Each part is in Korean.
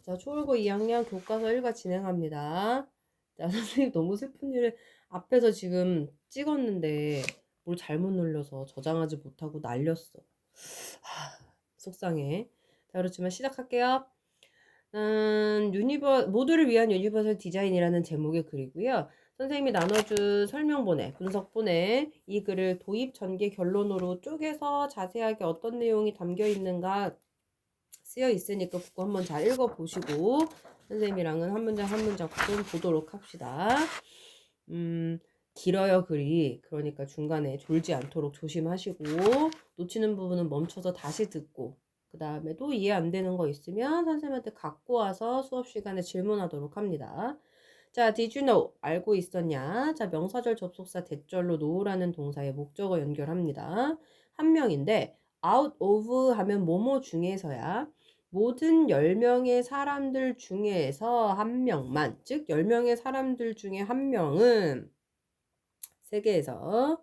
자, 초월고 2학년 교과서 1과 진행합니다. 자, 선생님 너무 슬픈 일을 앞에서 지금 찍었는데 뭘 잘못 눌러서 저장하지 못하고 날렸어. 속상해. 자, 그렇지만 시작할게요. 모두를 위한 유니버설 디자인이라는 제목의 글이고요. 선생님이 나눠준 설명본에, 분석본에 이 글을 도입, 전개, 결론으로 쪼개서 자세하게 어떤 내용이 담겨 있는가 쓰여 있으니까 그거 한번 잘 읽어보시고 선생님이랑은 한 문장 한 문장 좀 보도록 합시다. 길어요 글이. 그러니까 중간에 졸지 않도록 조심하시고 놓치는 부분은 멈춰서 다시 듣고 그 다음에 또 이해 안 되는 거 있으면 선생님한테 갖고 와서 수업 시간에 질문하도록 합니다. 자, did you know? 알고 있었냐? 자, 명사절 접속사 대절로 know라는 동사의 목적어 연결합니다. 한 명인데 out of 하면 뭐뭐 중에서야. 모든 10명의 사람들 중에서 한 명만, 즉 10명의 사람들 중에 한 명은 세계에서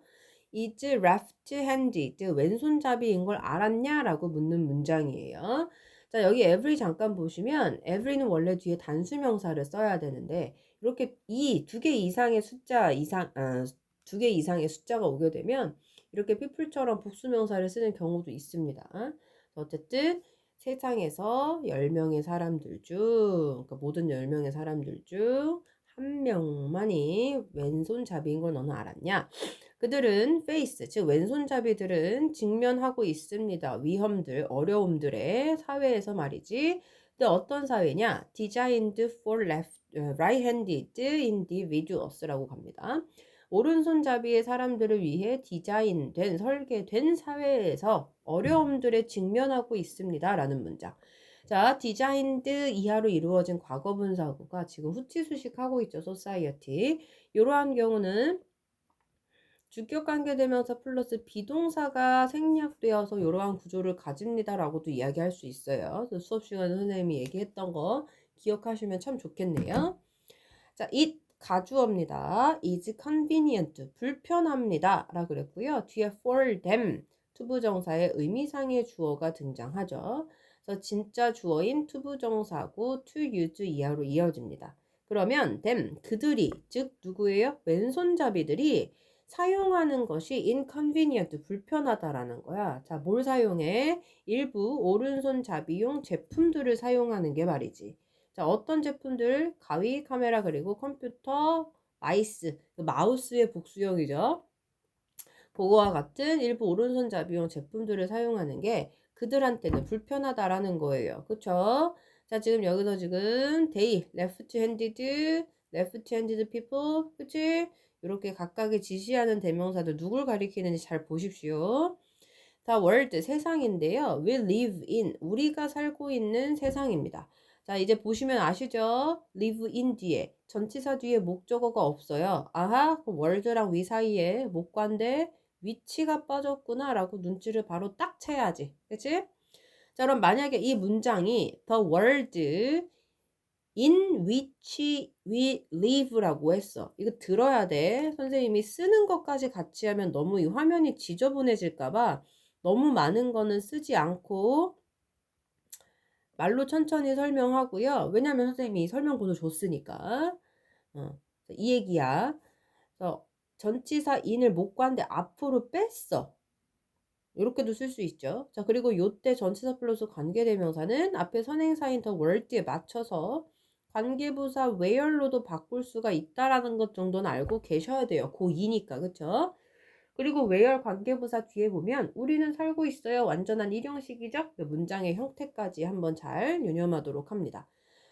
is left-handed, 왼손잡이인 걸 알았냐? 라고 묻는 문장이에요. 자, 여기 every 잠깐 보시면 every는 원래 뒤에 단수명사를 써야 되는데 이렇게 두 개 이상의 두 개 이상의 숫자가 오게 되면 이렇게 people처럼 복수명사를 쓰는 경우도 있습니다. 어쨌든 세상에서 10명의 사람들 중, 그러니까 모든 10명의 사람들 중 한 명만이 왼손잡이인 걸 너는 알았냐? 그들은 face, 즉 왼손잡이들은 직면하고 있습니다. 위험들, 어려움들의 사회에서 말이지. 근데 어떤 사회냐? Designed for right-handed individuals라고 갑니다. 오른손잡이의 사람들을 위해 디자인된, 설계된 사회에서 어려움들에 직면하고 있습니다. 라는 문장. 자, designed 이하로 이루어진 과거분사구가 지금 후치수식하고 있죠. society. 이러한 경우는 주격관계대명사 플러스 비동사가 생략되어서 이러한 구조를 가집니다. 라고도 이야기할 수 있어요. 수업 시간에 선생님이 얘기했던 거 기억하시면 참 좋겠네요. 자, it 가주어입니다. is convenient, 불편합니다. 라 그랬고요. 뒤에 for them, 투부정사의 의미상의 주어가 등장하죠. 그래서 진짜 주어인 투부정사고 to use 이하로 이어집니다. 그러면 them, 그들이, 즉 누구예요? 왼손잡이들이 사용하는 것이 inconvenient, 불편하다라는 거야. 자, 뭘 사용해? 일부 오른손잡이용 제품들을 사용하는 게 말이지. 자, 어떤 제품들? 가위, 카메라, 그리고 컴퓨터, 마우스의 복수형이죠. 그거와 같은 일부 오른손잡이용 제품들을 사용하는 게 그들한테는 불편하다라는 거예요. 그쵸? 자, 지금 여기서 지금 they, left-handed people, 그치? 이렇게 각각의 지시하는 대명사들 누굴 가리키는지 잘 보십시오. 자, world, 세상인데요. we live in, 우리가 살고 있는 세상입니다. 자, 이제 보시면 아시죠? live in 뒤에, 전치사 뒤에 목적어가 없어요. 아하, world랑 we 사이에 목관대 위치가 빠졌구나 라고 눈치를 바로 딱 채야지. 그치? 자, 그럼 만약에 이 문장이 the world in which we live라고 했어. 이거 들어야 돼. 선생님이 쓰는 것까지 같이 하면 너무 이 화면이 지저분해질까봐 너무 많은 거는 쓰지 않고 말로 천천히 설명하고요. 왜냐면 선생님이 설명본을 줬으니까. 이 얘기야. 그래서 전치사 in을 목관대 앞으로 뺐어. 이렇게도 쓸 수 있죠. 자, 그리고 요때 전치사 플러스 관계대명사는 앞에 선행사인 더 world에 맞춰서 관계부사 where로도 바꿀 수가 있다라는 것 정도는 알고 계셔야 돼요. 고2니까, 그쵸? 그리고 where 관계부사 뒤에 보면 우리는 살고 있어요. 완전한 일형식이죠? 그 문장의 형태까지 한번 잘 유념하도록 합니다.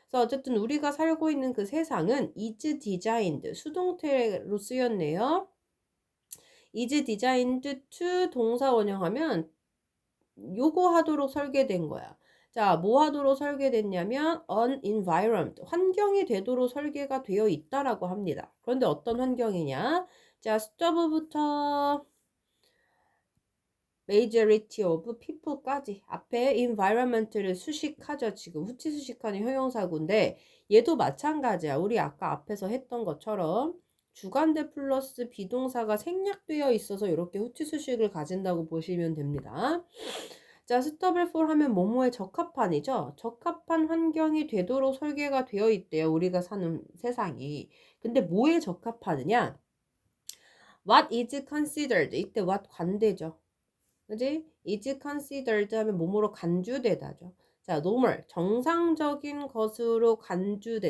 그래서 어쨌든 우리가 살고 있는 그 세상은 is designed, 수동태로 쓰였네요. is designed to 동사 원형하면 요거 하도록 설계된 거야. 자, 뭐 하도록 설계됐냐면 an environment, 환경이 되도록 설계가 되어 있다라고 합니다. 그런데 어떤 환경이냐? 자, stove부터 majority of people까지 앞에 environment를 수식하죠. 지금 후치 수식하는 형용사구인데 얘도 마찬가지야. 우리 아까 앞에서 했던 것처럼 주관대 플러스 비동사가 생략되어 있어서 이렇게 후치 수식을 가진다고 보시면 됩니다. 자, suitable for 하면 뭐뭐에 적합한이죠. 적합한 환경이 되도록 설계가 되어 있대요. 우리가 사는 세상이. 근데 뭐에 적합하느냐? What is considered. 이때 what 관대죠. 그지? is considered 하면 뭐뭐로 간주되다죠. 자, normal. 정상적인 것으로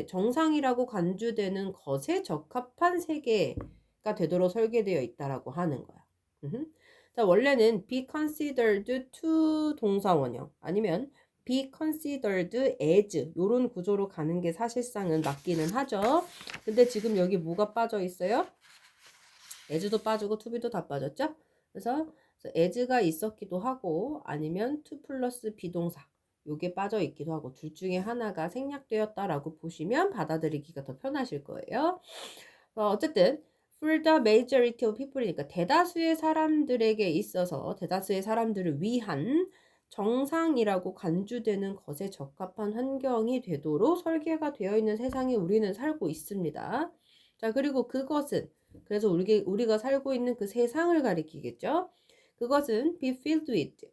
정상이라고 간주되는 것에 적합한 세계가 되도록 설계되어 있다라고 하는 거야. 자, 원래는 be considered to 동사 원형 아니면 be considered as 요런 구조로 가는 게 사실상은 맞기는 하죠. 근데 지금 여기 뭐가 빠져 있어요? as도 빠지고 tobe도 다 빠졌죠? 그래서 as가 있었기도 하고 아니면 to 플러스 비동사 요게 빠져 있기도 하고 둘 중에 하나가 생략되었다라고 보시면 받아들이기가 더 편하실 거예요. 어쨌든 for the majority of people이니까 대다수의 사람들에게 있어서 대다수의 사람들을 위한 정상이라고 간주되는 것에 적합한 환경이 되도록 설계가 되어 있는 세상에 우리는 살고 있습니다. 자, 그리고 그것은 그래서 우리가 살고 있는 그 세상을 가리키겠죠. 그것은 be filled with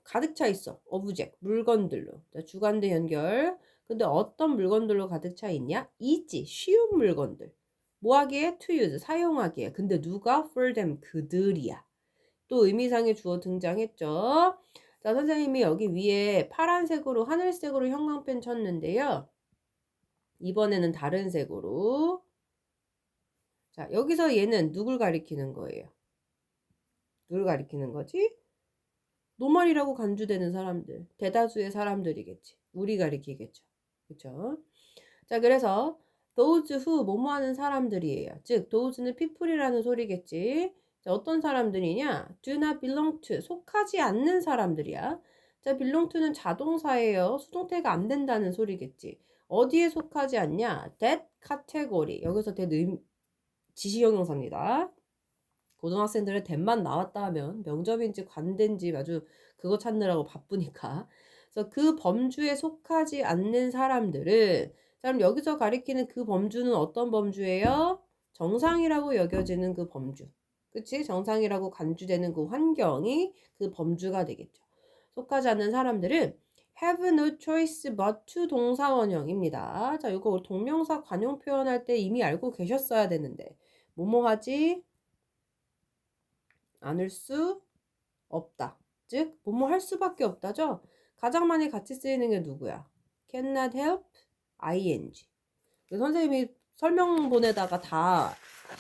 가득 차 있어. object 물건들로. 자, 주관대 연결. 근데 어떤 물건들로 가득 차 있냐? easy 쉬운 물건들. 뭐 하기에? to use 사용하기에. 근데 누가? for them 그들이야. 또 의미상의 주어 등장했죠. 자, 선생님이 여기 위에 파란색으로 하늘색으로 형광펜 쳤는데요. 이번에는 다른 색으로. 자, 여기서 얘는 누굴 가리키는 거예요? 누굴 가리키는 거지? 노멀이라고 간주되는 사람들, 대다수의 사람들이겠지. 우리 가리키겠죠. 그쵸? 자, 그래서 those who 뭐뭐 하는 사람들이에요. 즉, those는 people이라는 소리겠지. 자, 어떤 사람들이냐? do not belong to, 속하지 않는 사람들이야. 자, belong to는 자동사예요. 수동태가 안 된다는 소리겠지. 어디에 속하지 않냐? that category. 여기서 that 지시형용사입니다. 고등학생들은 대만 나왔다 하면 명접인지 관대인지 아주 그거 찾느라고 바쁘니까. 그래서 그 범주에 속하지 않는 사람들은 그럼 여기서 가리키는 그 범주는 어떤 범주예요? 정상이라고 여겨지는 그 범주. 그치? 정상이라고 간주되는 그 환경이 그 범주가 되겠죠. 속하지 않는 사람들은 have no choice but to 동사원형입니다. 자, 이거 동명사 관용 표현할 때 이미 알고 계셨어야 되는데 뭐뭐 하지? 않을 수 없다. 즉, 뭐뭐 할 수밖에 없다죠. 가장 많이 같이 쓰이는 게 누구야? cannot help ing. 선생님이 설명본에다가 다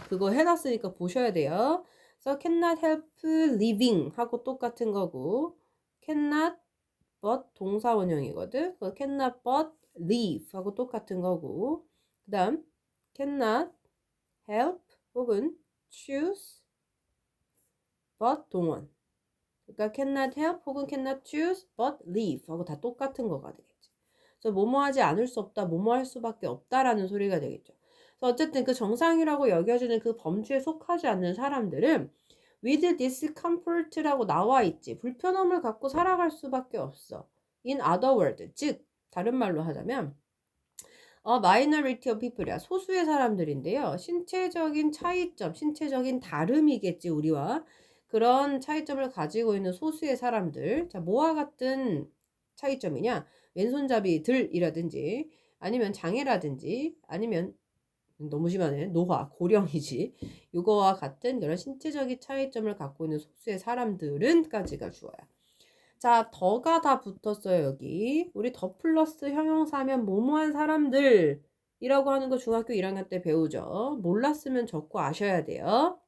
그거 해놨으니까 보셔야 돼요. 그래서 cannot help living 하고 똑같은 거고 cannot but 동사 원형이거든. cannot but live 하고 똑같은 거고 그 다음 cannot help 혹은 choose but 동원. 그러니까 cannot help 혹은 cannot choose but live 하고 다 똑같은 거가 되겠지. 그래서 뭐뭐 하지 않을 수 없다, 뭐뭐 할 수밖에 없다라는 소리가 되겠죠. 그래서 어쨌든 그 정상이라고 여겨지는 그 범주에 속하지 않는 사람들은 with discomfort라고 나와 있지. 불편함을 갖고 살아갈 수밖에 없어. in other words, 즉 다른 말로 하자면 minority of people이야. 소수의 사람들인데요. 신체적인 차이점, 신체적인 다름이겠지, 우리와. 그런 차이점을 가지고 있는 소수의 사람들. 자, 뭐와 같은 차이점이냐? 왼손잡이들이라든지, 아니면 장애라든지, 아니면 너무 심하네. 노화, 고령이지. 이거와 같은 이런 신체적인 차이점을 갖고 있는 소수의 사람들은까지가 주어야. 자, 더가 다 붙었어요, 여기. 우리 더 플러스 형용사면 뭐뭐한 사람들 이라고 하는 거 중학교 1학년 때 배우죠. 몰랐으면 적고 아셔야 돼요.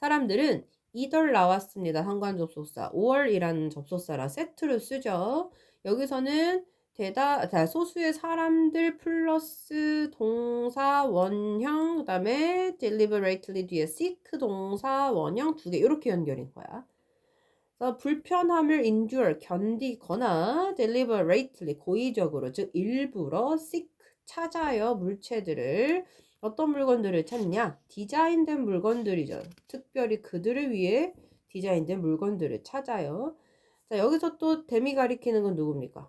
사람들은 either 나왔습니다. 상관접속사. or이라는 접속사라 세트로 쓰죠. 여기서는 소수의 사람들 플러스 동사 원형 그 다음에 deliberately 뒤에 seek 동사 원형 두 개 이렇게 연결인 거야. 불편함을 endure, 견디거나 deliberately, 고의적으로, 즉 일부러 seek, 찾아요. 물체들을. 어떤 물건들을 찾냐? 디자인된 물건들이죠. 특별히 그들을 위해 디자인된 물건들을 찾아요. 자, 여기서 또 데미 가리키는 건 누굽니까?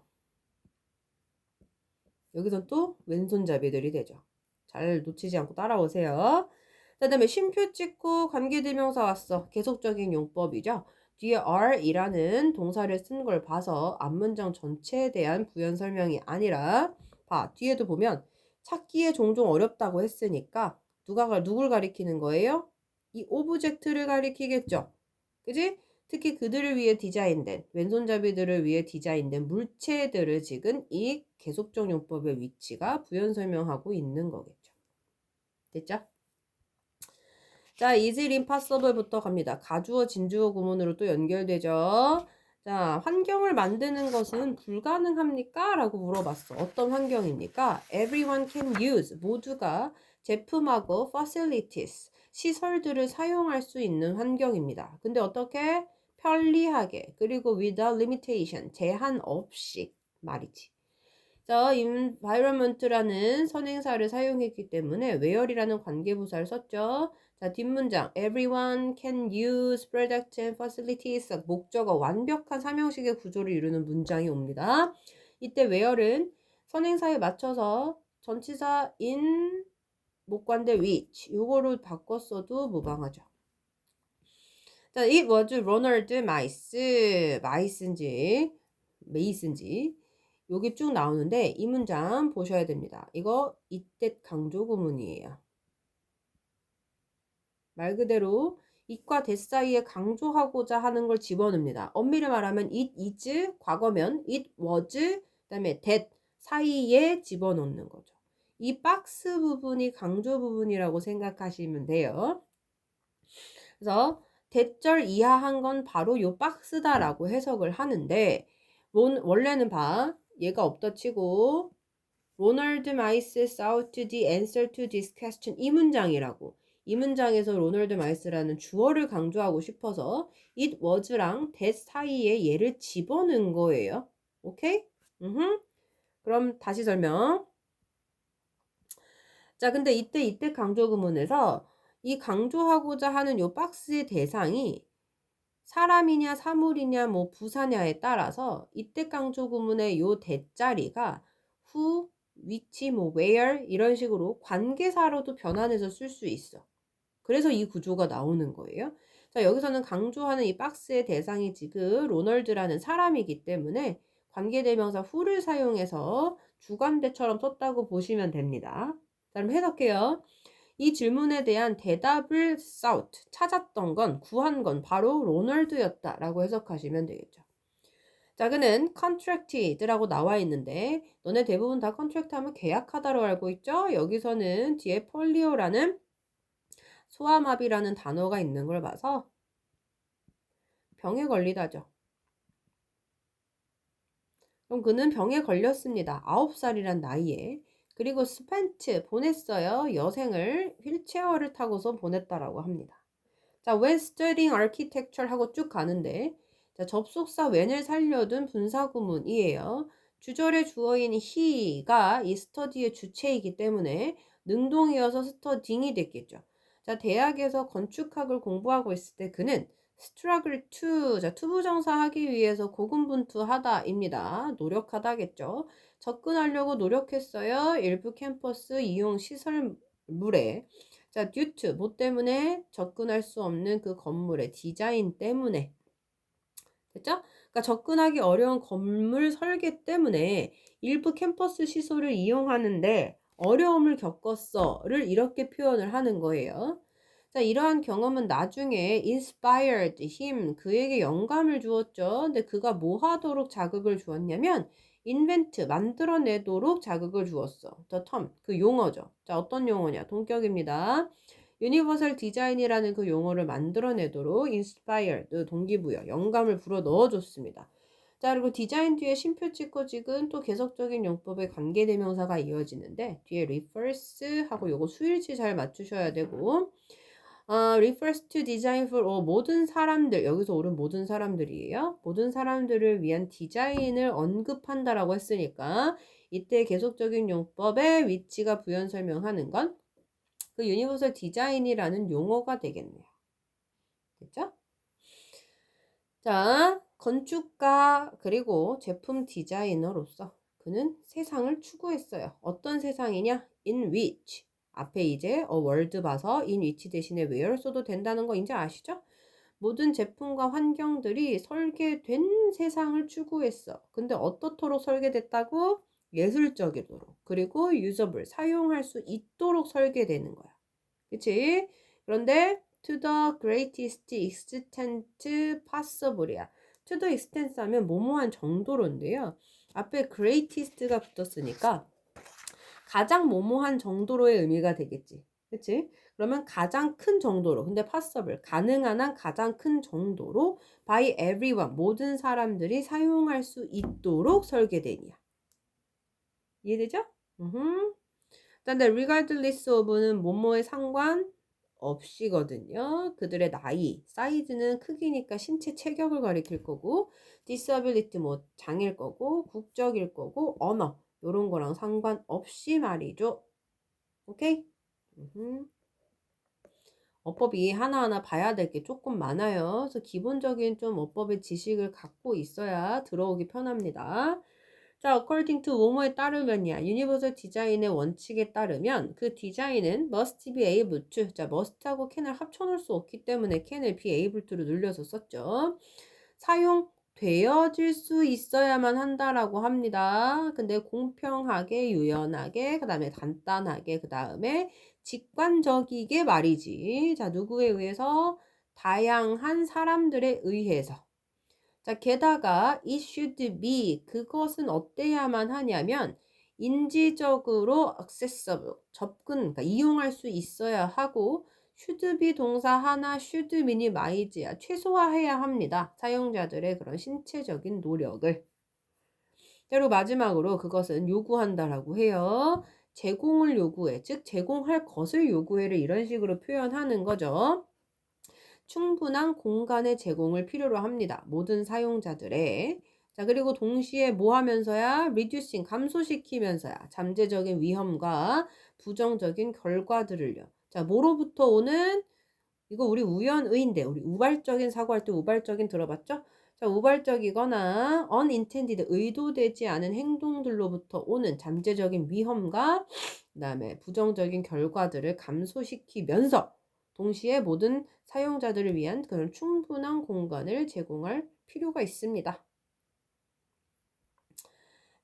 여기서 또 왼손잡이들이 되죠. 잘 놓치지 않고 따라오세요. 그 다음에 쉼표 찍고 관계대명사 왔어. 계속적인 용법이죠. 뒤에 are이라는 동사를 쓴 걸 봐서 앞문장 전체에 대한 부연 설명이 아니라 봐. 뒤에도 보면 찾기에 종종 어렵다고 했으니까 누굴 가리키는 거예요? 이 오브젝트를 가리키겠죠. 그지? 특히 그들을 위해 디자인된, 왼손잡이들을 위해 디자인된 물체들을 지금 이 계속적 용법의 위치가 부연 설명하고 있는 거겠죠. 됐죠? 자, is it impossible부터 갑니다. 가주어, 진주어 구문으로 또 연결되죠. 자, 환경을 만드는 것은 불가능합니까? 라고 물어봤어. 어떤 환경입니까? Everyone can use. 모두가 제품하고 facilities. 시설들을 사용할 수 있는 환경입니다. 근데 어떻게? 편리하게. 그리고 without limitation. 제한 없이 말이지. 자, environment라는 선행사를 사용했기 때문에 where이라는 관계부사를 썼죠. 자, 뒷문장 everyone can use products and facilities 목적어 완벽한 삼형식의 구조를 이루는 문장이 옵니다. 이때 where은 선행사에 맞춰서 전치사 in 목관대 which 요거로 바꿨어도 무방하죠. 자, it was Ronald 마이스인지 여기 쭉 나오는데 이 문장 보셔야 됩니다. 이거 이때 강조 구문이에요. 말 그대로 it과 that 사이에 강조하고자 하는 걸 집어넣습니다. 엄밀히 말하면 it is 과거면 it was 그다음에 that 사이에 집어넣는 거죠. 이 박스 부분이 강조 부분이라고 생각하시면 돼요. 그래서 대절 이하한 건 바로 요 박스다라고 해석을 하는데 원래는 봐. 얘가 없다 치고 Ronald Mice sought the answer to this question 이 문장이라고. 이 문장에서 로널드 마이스라는 주어를 강조하고 싶어서 it was랑 that 사이에 얘를 집어넣은 거예요. 오케이? 그럼 다시 설명. 자, 근데 이때 강조 구문에서 이 강조하고자 하는 요 박스의 대상이 사람이냐 사물이냐 뭐 부사냐에 따라서 이때 강조 구문의 요 대자리가 who, which, 뭐 where 이런 식으로 관계사로도 변환해서 쓸 수 있어. 그래서 이 구조가 나오는 거예요. 자, 여기서는 강조하는 이 박스의 대상이 지금 로널드라는 사람이기 때문에 관계대명사 who를 사용해서 주관대처럼 썼다고 보시면 됩니다. 자, 그럼 해석해요. 이 질문에 대한 대답을 sought, 찾았던 건, 구한 건 바로 로널드였다 라고 해석하시면 되겠죠. 자, 그는 contracted라고 나와 있는데 너네 대부분 다 contract 하면 계약하다로 알고 있죠? 여기서는 뒤에 폴리오라는 소아마비라는 단어가 있는 걸 봐서 병에 걸리다죠. 그럼 그는 병에 걸렸습니다. 9살이란 나이에. 그리고 spent 보냈어요. 여생을 휠체어를 타고서 보냈다라고 합니다. 자, when studying architecture 하고 쭉 가는데 자, 접속사 when을 살려둔 분사구문이에요. 주절의 주어인 he가 이 study의 주체이기 때문에 능동이어서 studying이 됐겠죠. 자, 대학에서 건축학을 공부하고 있을 때 그는 struggle to, 자, 투부정사 하기 위해서 고군분투하다입니다. 노력하다겠죠. 접근하려고 노력했어요. 일부 캠퍼스 이용 시설물에. 자, due to, 뭐 때문에 접근할 수 없는 그 건물의 디자인 때문에. 됐죠? 그러니까 접근하기 어려운 건물 설계 때문에 일부 캠퍼스 시설을 이용하는데 어려움을 겪었어를 이렇게 표현을 하는 거예요. 자, 이러한 경험은 나중에 inspired him, 그에게 영감을 주었죠. 근데 그가 뭐 하도록 자극을 주었냐면 invent, 만들어내도록 자극을 주었어. the term, 그 용어죠. 자, 어떤 용어냐? 동격입니다. 유니버설 디자인이라는 그 용어를 만들어내도록 inspired, 동기부여, 영감을 불어 넣어줬습니다. 자, 그리고 디자인 뒤에 쉼표 찍고 지금 또 계속적인 용법의 관계대명사가 이어지는데 뒤에 refers 하고 요거 수일치 잘 맞추셔야 되고 refers to design for 모든 사람들, 여기서 옳은 모든 사람들이에요. 모든 사람들을 위한 디자인을 언급한다라고 했으니까 이때 계속적인 용법의 위치가 부연 설명하는 건 그 유니버설 디자인이라는 용어가 되겠네요. 됐죠? 자, 건축가 그리고 제품 디자이너로서 그는 세상을 추구했어요. 어떤 세상이냐? In which. 앞에 이제 world 봐서 in which 대신에 where 써도 된다는 거 이제 아시죠? 모든 제품과 환경들이 설계된 세상을 추구했어. 근데 어떻도록 설계됐다고? 예술적이도록. 그리고 유저블, 사용할 수 있도록 설계되는 거야. 그치? 그런데 to the greatest extent possible이야. to the extent 하면 뭐뭐한 정도로인데요. 앞에 greatest가 붙었으니까 가장 뭐뭐한 정도로의 의미가 되겠지. 그치? 그러면 가장 큰 정도로, 근데 possible, 가능한 한 가장 큰 정도로 by everyone, 모든 사람들이 사용할 수 있도록 설계되니야. 이해되죠? 근데 regardless of는 뭐뭐에 상관 없이거든요. 그들의 나이, 사이즈는 크기니까 신체 체격을 가리킬 거고, disability 뭐 장일 거고, 국적일 거고, 언어 요런 거랑 상관없이 말이죠. 오케이? 어법이 하나하나 봐야 될 게 조금 많아요. 그래서 기본적인 좀 어법의 지식을 갖고 있어야 들어오기 편합니다. 자, according to 뭐뭐에 따르면이야. 유니버설 디자인의 원칙에 따르면 그 디자인은 must be able to. 자, must하고 can을 합쳐놓을 수 없기 때문에 can을 be able to로 늘려서 썼죠. 사용되어질 수 있어야만 한다라고 합니다. 근데 공평하게, 유연하게, 그 다음에 간단하게, 그 다음에 직관적이게 말이지. 자, 누구에 의해서? 다양한 사람들에 의해서. 자, 게다가 it should be 그것은 어때야만 하냐면 인지적으로 accessible 접근 그러니까 이용할 수 있어야 하고 should be 동사 하나 should minimize야 최소화해야 합니다. 사용자들의 그런 신체적인 노력을. 그리고 마지막으로 그것은 요구한다라고 해요. 제공을 요구해. 즉 제공할 것을 요구해를 이런 식으로 표현하는 거죠. 충분한 공간의 제공을 필요로 합니다. 모든 사용자들의. 자, 그리고 동시에 뭐 하면서야? reducing, 감소시키면서야. 잠재적인 위험과 부정적인 결과들을요. 자, 뭐로부터 오는? 이거 우리 우연의인데, 우리 우발적인 사고할 때 우발적인 들어봤죠? 자, 우발적이거나 unintended, 의도되지 않은 행동들로부터 오는 잠재적인 위험과 그 다음에 부정적인 결과들을 감소시키면서 동시에 모든 사용자들을 위한 그런 충분한 공간을 제공할 필요가 있습니다.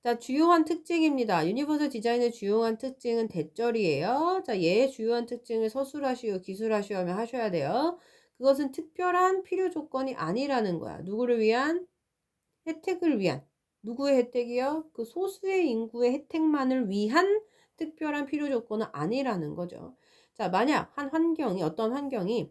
자, 주요한 특징입니다. 유니버설 디자인의 주요한 특징은 대절이에요. 자, 얘의 주요한 특징을 서술하시오, 기술하시오 하면 하셔야 돼요. 그것은 특별한 필요 조건이 아니라는 거야. 누구를 위한? 혜택을 위한. 누구의 혜택이요? 그 소수의 인구의 혜택만을 위한 특별한 필요 조건은 아니라는 거죠. 자, 만약 한 환경이, 어떤 환경이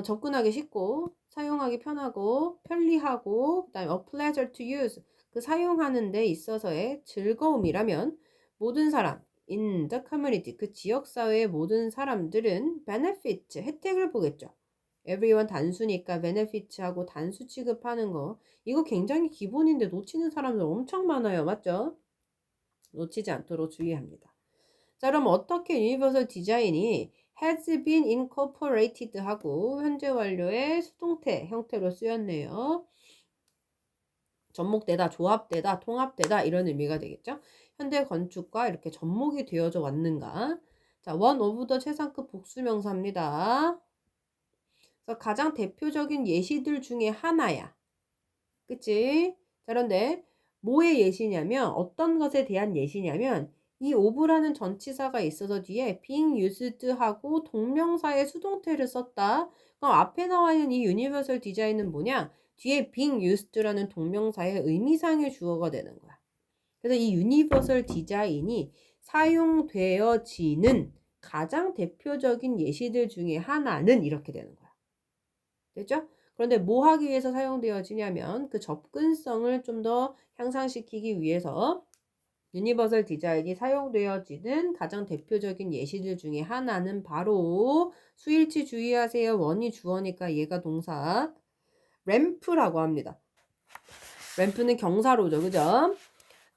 접근하기 쉽고 사용하기 편하고 편리하고 그다음에 a pleasure to use 그 사용하는 데 있어서의 즐거움이라면 모든 사람 in the community 그 지역 사회의 모든 사람들은 benefit 혜택을 보겠죠. everyone 단수니까 benefit하고 단수 취급하는 거 이거 굉장히 기본인데 놓치는 사람들 엄청 많아요. 맞죠? 놓치지 않도록 주의합니다. 자, 그럼 어떻게 유니버설 디자인이 has been incorporated 하고 현재 완료의 수동태 형태로 쓰였네요. 접목되다, 조합되다, 통합되다 이런 의미가 되겠죠. 현대 건축과 이렇게 접목이 되어져 왔는가. 자, one of the 최상급 복수명사입니다. 그래서 가장 대표적인 예시들 중에 하나야. 그치? 자, 그런데 뭐의 예시냐면 어떤 것에 대한 예시냐면 이 of라는 전치사가 있어서 뒤에 being used 하고 동명사의 수동태를 썼다. 그럼 앞에 나와 있는 이 유니버설 디자인은 뭐냐? 뒤에 being used라는 동명사의 의미상의 주어가 되는 거야. 그래서 이 유니버설 디자인이 사용되어지는 가장 대표적인 예시들 중에 하나는 이렇게 되는 거야. 됐죠? 그런데 뭐 하기 위해서 사용되어지냐면 그 접근성을 좀 더 향상시키기 위해서 유니버설 디자인이 사용되어지는 가장 대표적인 예시들 중에 하나는 바로 수일치 주의하세요. 원이 주어니까 얘가 동사 램프라고 합니다. 램프는 경사로죠. 그죠?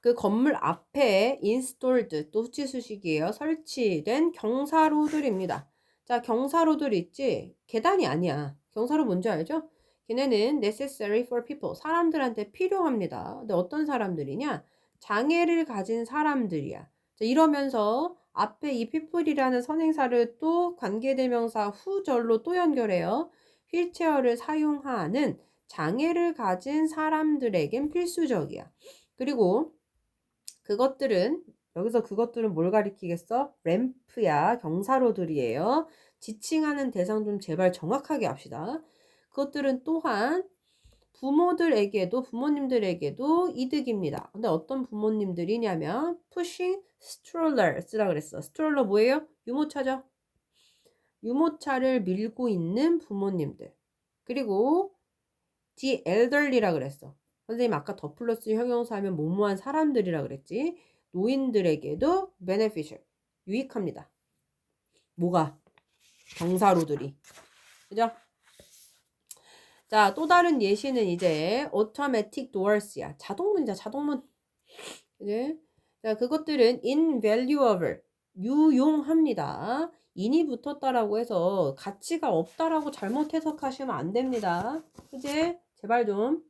그 건물 앞에 installed 또 후치수식이에요. 설치된 경사로들입니다. 자, 경사로들 있지? 계단이 아니야. 경사로 뭔지 알죠? 걔네는 necessary for people. 사람들한테 필요합니다. 근데 어떤 사람들이냐? 장애를 가진 사람들이야. 자, 이러면서 앞에 이 people이라는 선행사를 또 관계대명사 후절로 또 연결해요. 휠체어를 사용하는 장애를 가진 사람들에겐 필수적이야. 그리고 여기서 그것들은 뭘 가리키겠어? 램프야, 경사로들이에요. 지칭하는 대상 좀 제발 정확하게 합시다. 그것들은 또한 부모님들에게도 이득입니다. 근데 어떤 부모님들이냐면 pushing strollers라 그랬어. 스트롤러 뭐예요? 유모차죠. 유모차를 밀고 있는 부모님들. 그리고 the elderly라 그랬어. 선생님 아까 더 플러스 형용사 하면 뭐뭐한 사람들이라 그랬지. 노인들에게도 beneficial, 유익합니다. 뭐가? 경사로들이. 그죠? 자, 또 다른 예시는 이제 automatic doors야. 자동문이자 자동문. 그지? 자, 그것들은 invaluable, 유용합니다. 인이 붙었다라고 해서 가치가 없다라고 잘못 해석하시면 안 됩니다. 그지? 제발 좀.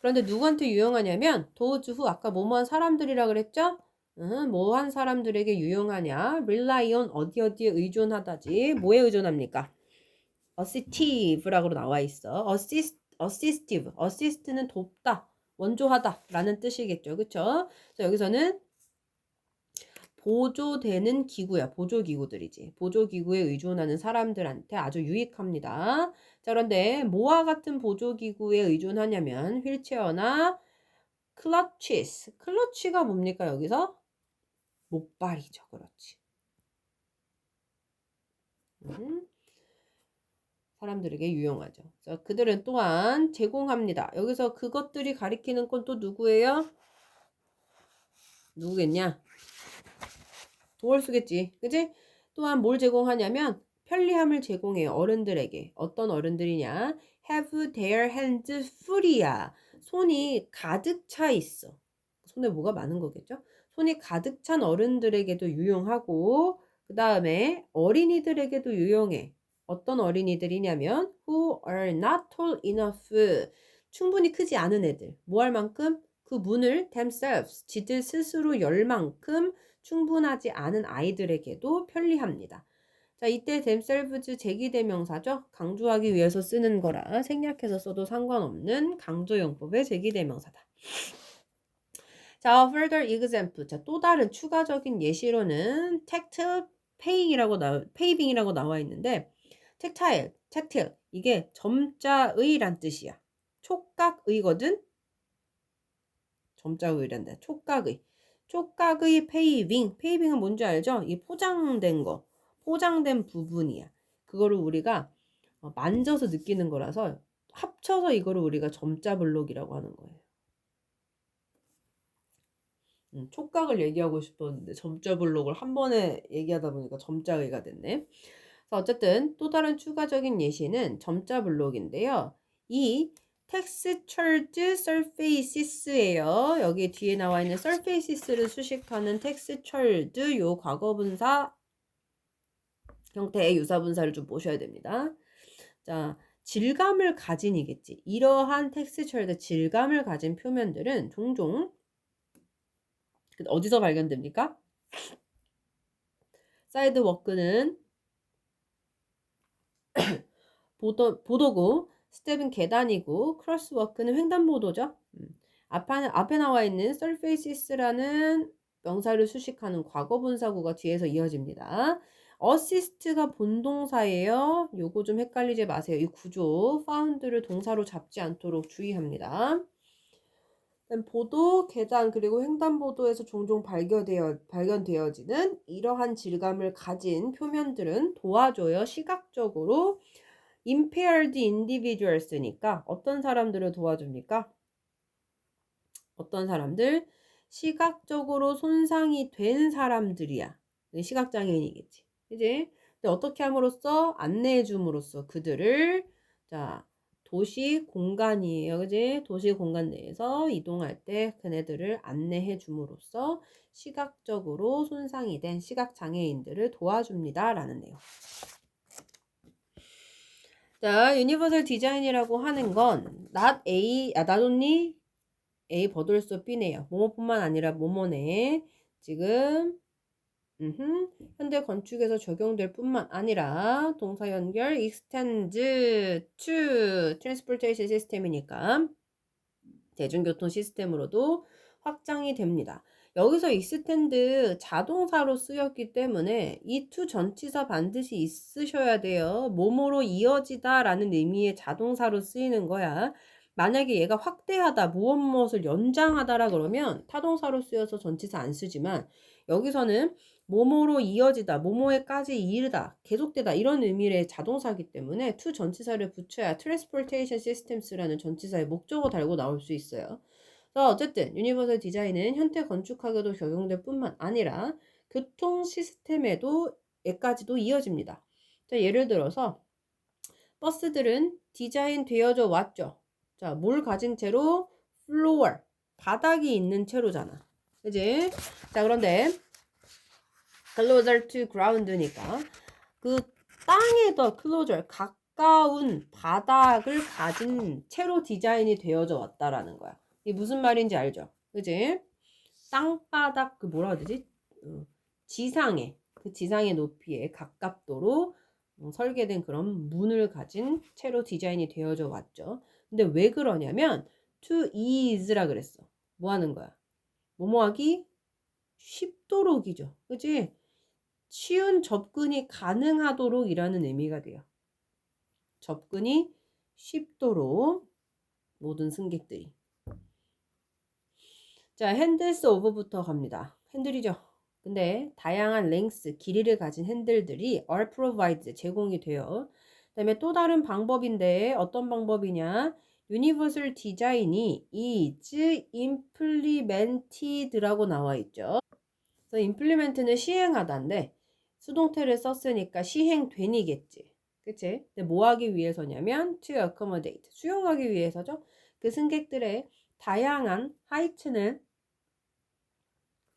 그런데 누구한테 유용하냐면 those who 아까 뭐뭐한 사람들이라 그랬죠? 뭐한 사람들에게 유용하냐? rely on 어디에 의존하다지. 뭐에 의존합니까? assitive라고 나와 있어. assist는 돕다, 원조하다 라는 뜻이겠죠. 그쵸? 자, 여기서는 보조되는 기구야. 보조기구들이지. 보조기구에 의존하는 사람들한테 아주 유익합니다. 자, 그런데 뭐와 같은 보조기구에 의존하냐면 휠체어나 클러치스. 클러치가 뭡니까 여기서? 목발이죠. 그렇지. 사람들에게 유용하죠. 자, 그들은 또한 제공합니다. 여기서 그것들이 가리키는 건 또 누구예요? 누구겠냐? 도월수겠지. 그지? 또한 뭘 제공하냐면 편리함을 제공해요. 어른들에게. 어떤 어른들이냐? have their hands full이야. 손이 가득 차 있어. 손에 뭐가 많은 거겠죠? 손이 가득 찬 어른들에게도 유용하고 그 다음에 어린이들에게도 유용해. 어떤 어린이들이냐면 who are not tall enough. 충분히 크지 않은 애들. 뭐 할 만큼? 그 문을 themselves, 지들 스스로 열 만큼 충분하지 않은 아이들에게도 편리합니다. 자, 이때 themselves 제기대명사죠. 강조하기 위해서 쓰는 거라 생략해서 써도 상관없는 강조용법의 제기대명사다. 자, further example. 자, 또 다른 추가적인 예시로는 tactile paving이라고 나와 있는데 tactile, 이게 점자의란 뜻이야. 촉각의거든. 점자의란다. 촉각의 페이빙은 뭔지 알죠? 이 포장된 부분이야. 그거를 우리가 만져서 느끼는 거라서 합쳐서 이거를 우리가 점자 블록이라고 하는 거예요. 촉각을 얘기하고 싶었는데 점자 블록을 한 번에 얘기하다 보니까 점자의가 됐네. 어쨌든 또 다른 추가적인 예시는 점자 블록인데요. 이 textured surfaces예요. 여기 뒤에 나와 있는 surfaces를 수식하는 textured 요 과거분사 형태의 유사분사를 좀 보셔야 됩니다. 자, 질감을 가진이겠지. 이러한 textured 질감을 가진 표면들은 종종 어디서 발견됩니까? 사이드워크는 보도고, 스텝은 계단이고, 크로스워크는 횡단보도죠. 앞에 나와 있는 surfaces라는 명사를 수식하는 과거분사구가 뒤에서 이어집니다. assist가 본동사예요. 요거 좀 헷갈리지 마세요. 이 구조, found를 동사로 잡지 않도록 주의합니다. 보도, 계단, 그리고 횡단보도에서 종종 발견되어지는 이러한 질감을 가진 표면들은 도와줘요. 시각적으로 impaired individuals니까 어떤 사람들을 도와줍니까? 어떤 사람들? 시각적으로 손상이 된 사람들이야. 시각장애인이겠지. 그지? 근데 어떻게 함으로써? 안내해 줌으로써 그들을 도시 공간이에요. 그지? 도시 공간 내에서 이동할 때 그네들을 안내해 줌으로써 시각적으로 손상이 된 시각장애인들을 도와줍니다. 라는 내용. 자, 유니버설 디자인이라고 하는 건 not only A but also B네요. 뭐뭐뿐만 아니라 뭐뭐네. 지금 현대 건축에서 적용될 뿐만 아니라 동사 연결 extend to transportation 시스템이니까 대중교통 시스템으로도 확장이 됩니다. 여기서 extend 자동사로 쓰였기 때문에 이 to 전치사 반드시 있으셔야 돼요. 뭐뭐로 이어지다 라는 의미의 자동사로 쓰이는 거야. 만약에 얘가 확대하다, 무엇무엇을 연장하다라 그러면 타동사로 쓰여서 전치사 안 쓰지만 여기서는 뭐뭐로 이어지다, 뭐뭐에까지 이르다, 계속되다 이런 의미의 자동사이기 때문에 to 전치사를 붙여야 transportation systems라는 전치사의 목적어 달고 나올 수 있어요. 그래서 어쨌든 유니버설 디자인은 현대 건축학에도 적용될 뿐만 아니라 교통 시스템에도 에까지도 이어집니다. 자, 예를 들어서 버스들은 디자인 되어져 왔죠. 자, 뭘 가진 채로? floor, 바닥이 있는 채로잖아. 그지? 자, 그런데 closer to ground니까 그 땅에 더 closer, 가까운 바닥을 가진 채로 디자인이 되어져 왔다라는 거야. 이게 무슨 말인지 알죠? 그지? 땅바닥 그 뭐라 해야 되지? 지상에 그 지상의 높이에 가깝도록 설계된 그런 문을 가진 채로 디자인이 되어져 왔죠. 근데 왜 그러냐면 to ease라 그랬어. 뭐 하는 거야? 뭐뭐 하기 쉽도록이죠. 그지? 쉬운 접근이 가능하도록 이라는 의미가 돼요. 접근이 쉽도록 모든 승객들이. 자, 핸들스 오버부터 갑니다. 핸들이죠. 근데 다양한 랭스, 길이를 가진 핸들들이 are provided, 제공이 돼요. 그 다음에 또 다른 방법인데 어떤 방법이냐? 유니버설 디자인이 is implemented라고 나와 있죠. 그래서 implement는 시행하다인데 수동태를 썼으니까 시행되니겠지. 그치? 근데 뭐 하기 위해서냐면 to accommodate, 수용하기 위해서죠. 그 승객들의 다양한 하이트는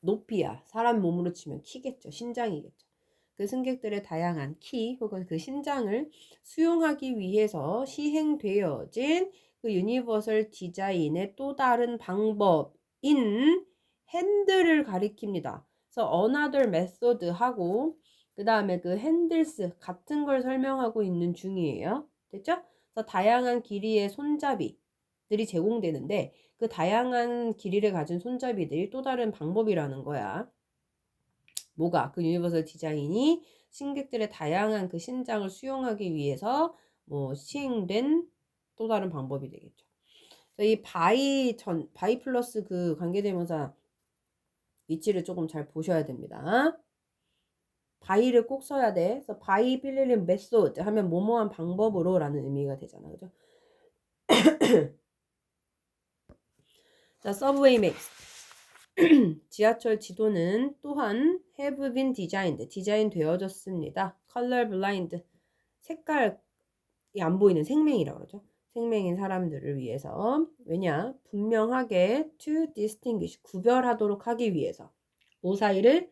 높이야. 사람 몸으로 치면 키겠죠. 신장이겠죠. 그 승객들의 다양한 키 혹은 그 신장을 수용하기 위해서 시행되어진 그 유니버설 디자인의 또 다른 방법인 핸들을 가리킵니다. 그래서 another method 하고 그 다음에 그 handles 같은 걸 설명하고 있는 중이에요. 됐죠? 그래서 다양한 길이의 손잡이들이 제공되는데 그 다양한 길이를 가진 손잡이들이 또 다른 방법이라는 거야. 뭐가? 그 유니버설 디자인이 승객들의 다양한 그 신장을 수용하기 위해서 뭐 시행된 또 다른 방법이 되겠죠. 이 바이 플러스 그 관계대명사 위치를 조금 잘 보셔야 됩니다. 바이를 꼭 써야 돼. 그래서 바이 필리린 메소드 하면 뭐뭐한 방법으로 라는 의미가 되잖아. 그죠? 자, 서브웨이 맵스. 지하철 지도는 또한 have been designed, 디자인 되어졌습니다. color blind, 색깔이 안 보이는 생맹이라고 그러죠. 생맹인 사람들을 위해서. 왜냐? 분명하게 to distinguish, 구별하도록 하기 위해서. 그 사이를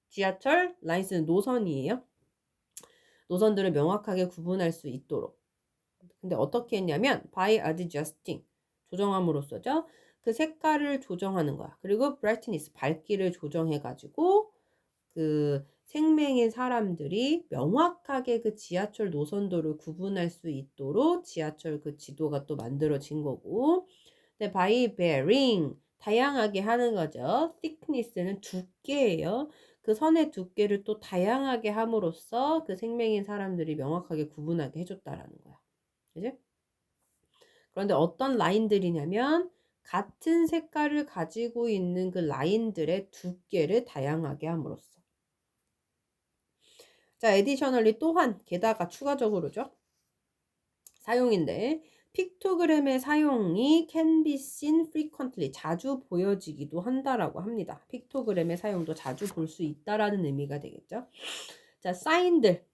지하철 라인스는 노선이에요. 노선들을 명확하게 구분할 수 있도록. 근데 어떻게 했냐면 by adjusting, 조정함으로써죠. 그 색깔을 조정하는 거야. 그리고 brightness, 밝기를 조정해가지고 그 생맹인 사람들이 명확하게 그 지하철 노선도를 구분할 수 있도록 지하철 그 지도가 또 만들어진 거고. 근데 by bearing, 다양하게 하는 거죠. thickness는 두께예요. 그 선의 두께를 또 다양하게 함으로써 그 생맹인 사람들이 명확하게 구분하게 해줬다라는 거야. 그지? 그런데 어떤 라인들이냐면 같은 색깔을 가지고 있는 그 라인들의 두께를 다양하게 함으로써. 자, 에디셔널리 또한 게다가 추가적으로죠. 사용인데 픽토그램의 사용이 can be seen frequently, 자주 보여지기도 한다라고 합니다. 픽토그램의 사용도 자주 볼 수 있다라는 의미가 되겠죠. 자, 사인들,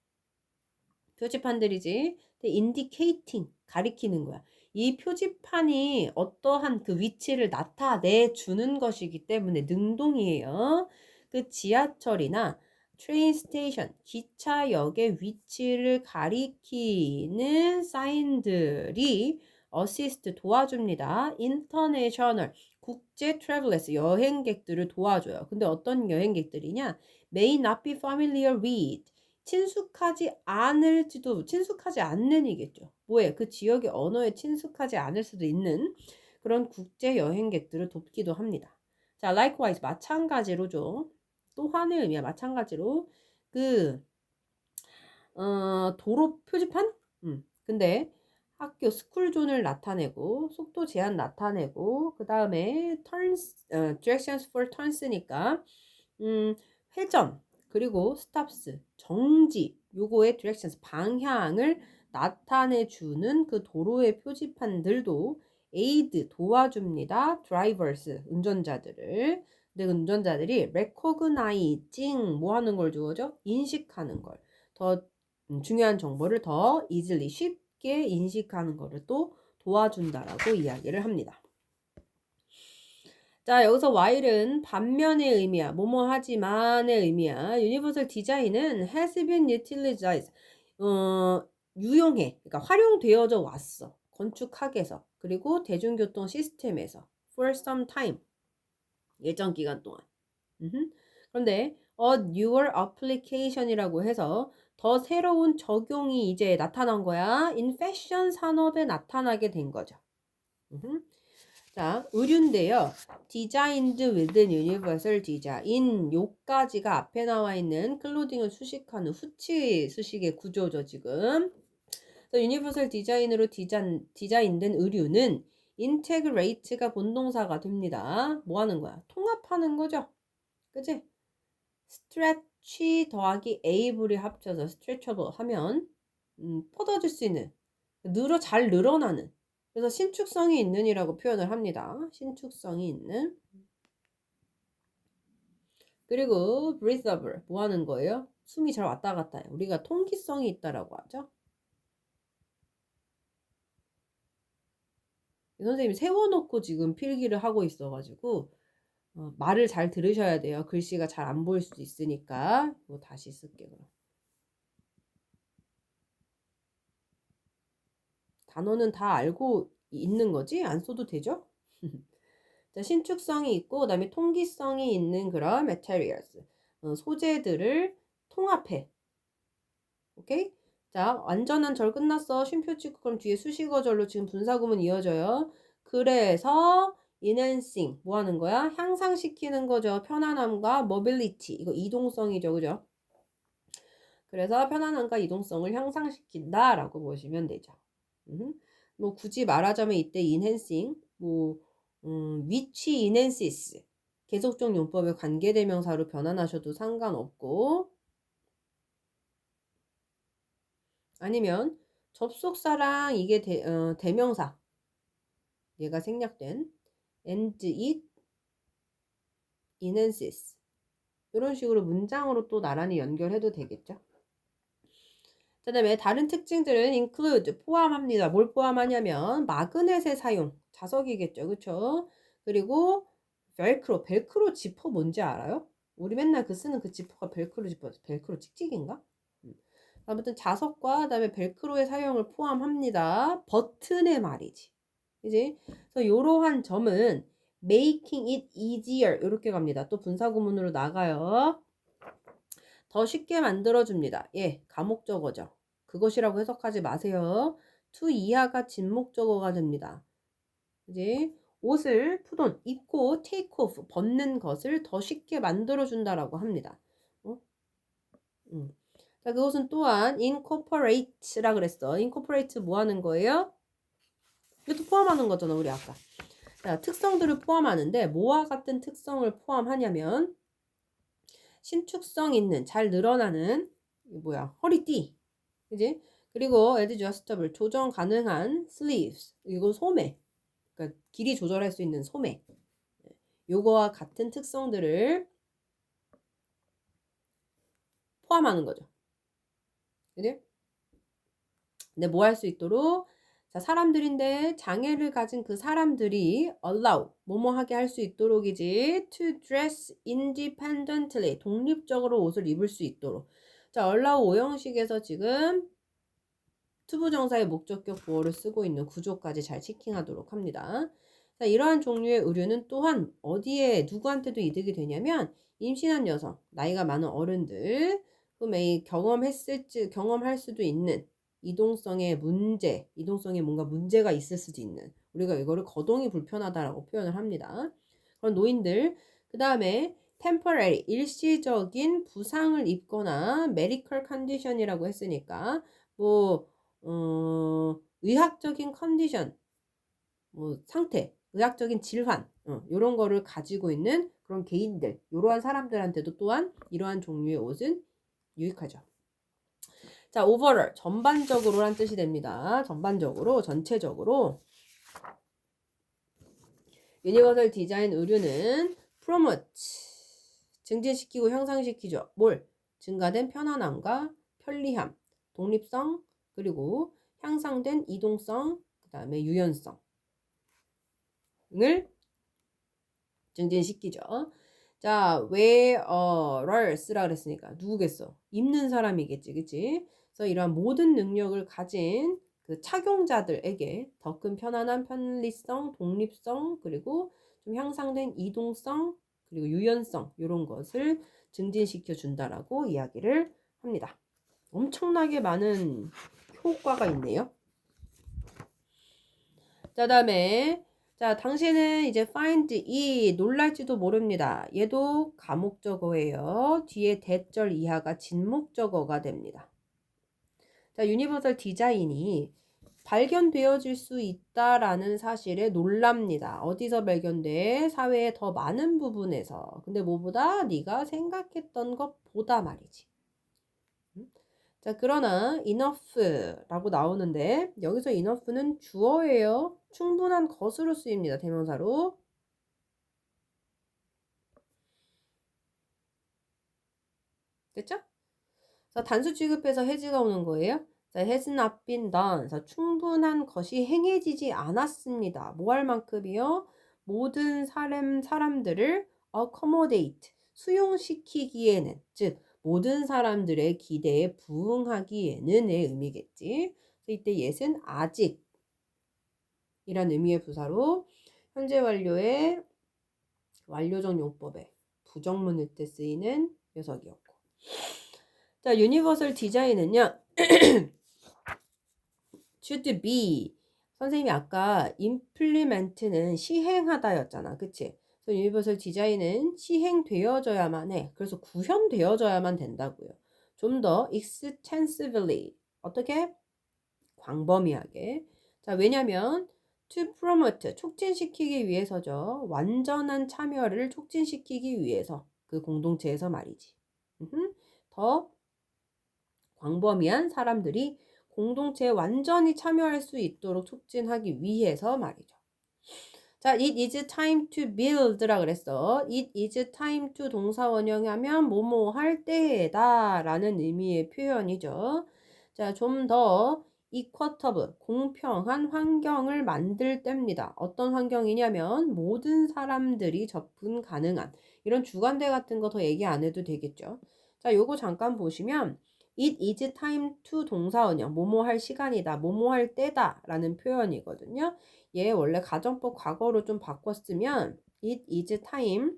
표지판들이지. indicating, 가리키는 거야. 이 표지판이 어떠한 그 위치를 나타내 주는 것이기 때문에 능동이에요. 그 지하철이나 트레인 스테이션, 기차역의 위치를 가리키는 사인들이 어시스트 도와줍니다. 인터내셔널, 국제 travelers, 여행객들을 도와줘요. 근데 어떤 여행객들이냐? May not be familiar with, 친숙하지 않는이겠죠. 뭐예요? 그 지역의 언어에 친숙하지 않을 수도 있는 그런 국제 여행객들을 돕기도 합니다. 자, likewise, 마찬가지로죠. 또한의 의미야. 마찬가지로 그 도로 표지판? 근데 학교 스쿨존을 나타내고 속도 제한 나타내고 그 다음에 directions for turns니까 회전 그리고 stops 정지 요거의 directions 방향을 나타내 주는 그 도로의 표지판들도 aid 도와줍니다. drivers 운전자들을. 근데 운전자들이 recognizing 뭐 하는 걸 주어져? 인식하는 걸. 더 중요한 정보를 더 easily 쉽게 인식하는 것을 또 도와준다라고 이야기를 합니다. 자, 여기서 while은 반면의 의미야. 뭐뭐 하지만의 의미야. universal design은 has been utilized. 유용해. 그러니까 활용되어져 왔어. 건축학에서. 그리고 대중교통 시스템에서. for some time. 일정 기간 동안. 그런데 a newer application이라고 해서 더 새로운 적용이 이제 나타난 거야. in 패션 산업에 나타나게 된 거죠. 자, 의류인데요. designed within universal design. 요까지가 앞에 나와 있는 클로딩을 수식하는 후치 수식의 구조죠, 지금. 유니버설 디자인으로 디자인된 의류는 integrate가 본동사가 됩니다. 뭐 하는 거야? 통합하는 거죠. 그치? stretch 더하기 able이 합쳐서 stretchable 하면 뻗어질 수 있는 잘 늘어나는 그래서 신축성이 있는이라고 표현을 합니다. 신축성이 있는. 그리고 breathable 뭐 하는 거예요? 숨이 잘 왔다 갔다 해요. 우리가 통기성이 있다라고 하죠. 선생님이 세워놓고 지금 필기를 하고 있어가지고 말을 잘 들으셔야 돼요. 글씨가 잘 안 보일 수도 있으니까. 이거 다시 쓸게요. 단어는 다 알고 있는 거지? 안 써도 되죠? 자, 신축성이 있고 그다음에 통기성이 있는 그런 materials. 소재들을 통합해. 오케이? 자, 완전한 절 끝났어. 쉼표 찍고 그럼 뒤에 수식어절로 지금 분사구문 이어져요. 그래서 enhancing 뭐 하는 거야? 향상시키는 거죠. 편안함과 mobility 이거 이동성이죠. 그죠? 그래서 편안함과 이동성을 향상시킨다라고 보시면 되죠. 뭐 굳이 말하자면 이때 enhancing 뭐 which enhances 계속적 용법의 관계대명사로 변환하셔도 상관없고 아니면 접속사랑 이게 대명사 얘가 생략된 and it enhances 이런 식으로 문장으로 또 나란히 연결해도 되겠죠. 그 다음에 다른 특징들은 include 포함합니다. 뭘 포함하냐면 마그넷의 사용 자석이겠죠. 그쵸? 그리고 벨크로 지퍼 뭔지 알아요? 우리 맨날 쓰는 그 지퍼가 벨크로 지퍼 벨크로 찍찍인가? 아무튼 자석과 그다음에 벨크로의 사용을 포함합니다. 버튼의 말이지. 그지? 그래서 이러한 점은 making it easier 이렇게 갑니다. 또 분사구문으로 나가요. 더 쉽게 만들어줍니다. 예, 가목적어죠. 그것이라고 해석하지 마세요. to 이하가 진목적어가 됩니다. 그지? 옷을 put on, 입고 take off, 벗는 것을 더 쉽게 만들어준다라고 합니다. 자, 그것은 또한 incorporate라 그랬어. incorporate 뭐 하는 거예요? 이것도 포함하는 거잖아, 우리 아까. 자, 특성들을 포함하는데 뭐와 같은 특성을 포함하냐면 신축성 있는, 잘 늘어나는 허리띠. 그지? 그리고 adjustable, 조정 가능한 sleeves. 이거 소매. 그러니까 길이 조절할 수 있는 소매. 요거와 같은 특성들을 포함하는 거죠. 그지? 근데 뭐 할 수 있도록 자, 사람들인데 장애를 가진 그 사람들이 allow 뭐뭐 하게 할 수 있도록이지 to dress independently 독립적으로 옷을 입을 수 있도록 자, allow 오형식에서 지금 투부정사의 목적격 보어를 쓰고 있는 구조까지 잘 체킹하도록 합니다. 자, 이러한 종류의 의류는 또한 어디에 누구한테도 이득이 되냐면 임신한 여성, 나이가 많은 어른들, 그다음에 경험할 수도 있는 이동성에 뭔가 문제가 있을 수도 있는, 우리가 이거를 거동이 불편하다라고 표현을 합니다. 그런 노인들, 그 다음에 temporary, 일시적인 부상을 입거나 medical condition이라고 했으니까 뭐 의학적인 컨디션, 뭐 상태, 의학적인 질환, 요런 거를 가지고 있는 그런 개인들, 이러한 사람들한테도 또한 이러한 종류의 옷은 유익하죠. 자, overall, 전반적으로란 뜻이 됩니다. 전반적으로, 전체적으로. 유니버설 디자인 의류는 promote, 증진시키고 형상시키죠. 뭘? 증가된 편안함과 편리함, 독립성, 그리고 향상된 이동성, 그 다음에 유연성을 증진시키죠. 자, wearer를 쓰라 그랬으니까 누구겠어? 입는 사람이겠지, 그치? 그래서 이러한 모든 능력을 가진 그 착용자들에게 더 큰 편안함, 편리성, 독립성, 그리고 좀 향상된 이동성, 그리고 유연성, 이런 것을 증진시켜 준다라고 이야기를 합니다. 엄청나게 많은 효과가 있네요. 자, 다음에 자, 당신은 이제 find 이 놀랄지도 모릅니다. 얘도 가목적어예요. 뒤에 대절 이하가 진목적어가 됩니다. 자, 유니버설 디자인이 발견되어질 수 있다라는 사실에 놀랍니다. 어디서 발견돼? 사회의 더 많은 부분에서. 근데 뭐보다 네가 생각했던 것보다 말이지. 자, 그러나 enough라고 나오는데 여기서 enough는 주어예요. 충분한 것으로 쓰입니다. 대명사로. 됐죠? 자, 단수 취급해서 has가 오는 거예요. 자, has not been done. 자, 충분한 것이 행해지지 않았습니다. 뭐 할 만큼이요? 모든 사람들을 accommodate, 수용시키기에는, 즉 모든 사람들의 기대에 부응하기에는의 의미겠지. 그래서 이때 yes은 아직 이란 의미의 부사로 현재 완료의 완료적 용법에 부정문일 때 쓰이는 녀석이었고. 자, 유니버설 디자인은요. should be. 선생님이 아까 implement는 시행하다였잖아. 그치? 그래서 유니버설 디자인은 시행되어져야만 해. 그래서 구현되어져야만 된다고요. 좀 더 extensively. 어떻게? 광범위하게. 자, 왜냐면 to promote, 촉진시키기 위해서죠. 완전한 참여를 촉진시키기 위해서. 그 공동체에서 말이지. 더 광범위한 사람들이 공동체에 완전히 참여할 수 있도록 촉진하기 위해서 말이죠. 자, it is time to build라 그랬어. it is time to 동사 원형하면 뭐뭐 할 때다 라는 의미의 표현이죠. 자, 좀 더 equitable, 공평한 환경을 만들 때입니다. 어떤 환경이냐면 모든 사람들이 접근 가능한 이런 주관대 같은 거 더 얘기 안 해도 되겠죠. 자, 요거 잠깐 보시면 it is time to 동사원형, 뭐뭐 할 시간이다, 뭐뭐 할 때다 라는 표현이거든요. 얘 원래 가정법 과거로 좀 바꿨으면 it is time,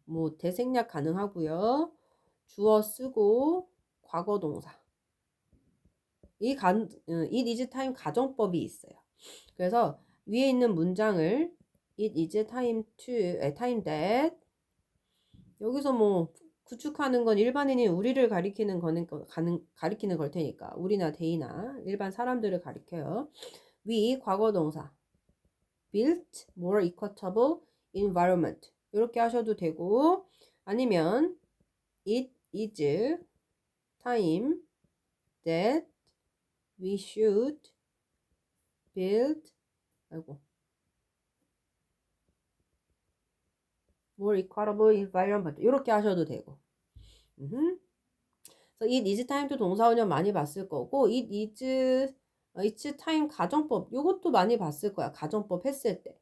뭐 대생략 가능하고요. 주어 쓰고 과거 동사. it is time 가정법이 있어요. 그래서 위에 있는 문장을 it is time that 여기서 뭐 구축하는 건 일반인이 우리를 가리키는 걸 테니까 우리나 데이나 일반 사람들을 가리켜요. 위 과거 동사 built more equitable environment 이렇게 하셔도 되고 아니면 it is time that we should build more equitable environment 이렇게 하셔도 되고 그래서 it is time to 동사원형 많이 봤을 거고 it's time 가정법 요것도 많이 봤을 거야. 가정법 했을 때.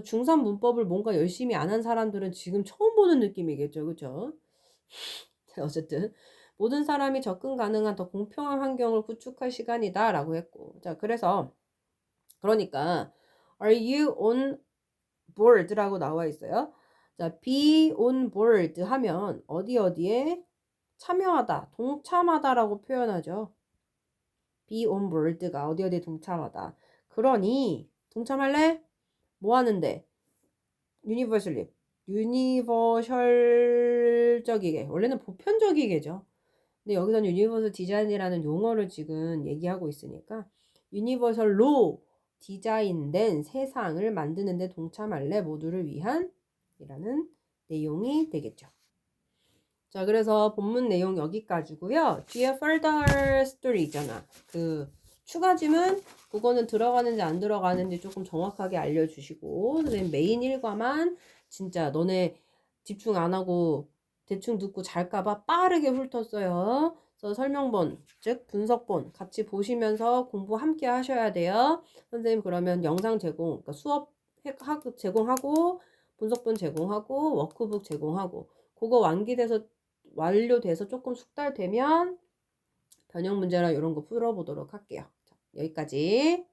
중산 문법을 뭔가 열심히 안 한 사람들은 지금 처음 보는 느낌이겠죠. 그쵸? 어쨌든 모든 사람이 접근 가능한 더 공평한 환경을 구축할 시간이다 라고 했고 자 그래서 그러니까 Are you on board라고 나와 있어요. 자, be on board 하면 어디에 참여하다, 동참하다라고 표현하죠. be on board가 어디에 동참하다. 그러니 동참할래? 뭐 하는데? universally. 유니버셜적이게. 원래는 보편적이게죠. 근데 여기서는 유니버설 디자인이라는 용어를 지금 얘기하고 있으니까 유니버설로 디자인된 세상을 만드는데 동참할래? 모두를 위한 이라는 내용이 되겠죠. 자, 그래서 본문 내용 여기까지고요. 뒤에 further story 있잖아. 그 추가 지문 그거는 들어가는지 안 들어가는지 조금 정확하게 알려주시고 선생님 메인 일과만 진짜 너네 집중 안 하고 대충 듣고 잘까봐 빠르게 훑었어요. 그래서 설명본, 즉 분석본 같이 보시면서 공부 함께 하셔야 돼요. 선생님 그러면 영상 제공, 그러니까 수업 제공하고 분석본 제공하고 워크북 제공하고 그거 완료돼서 조금 숙달되면 변형 문제나 이런 거 풀어보도록 할게요. 자, 여기까지.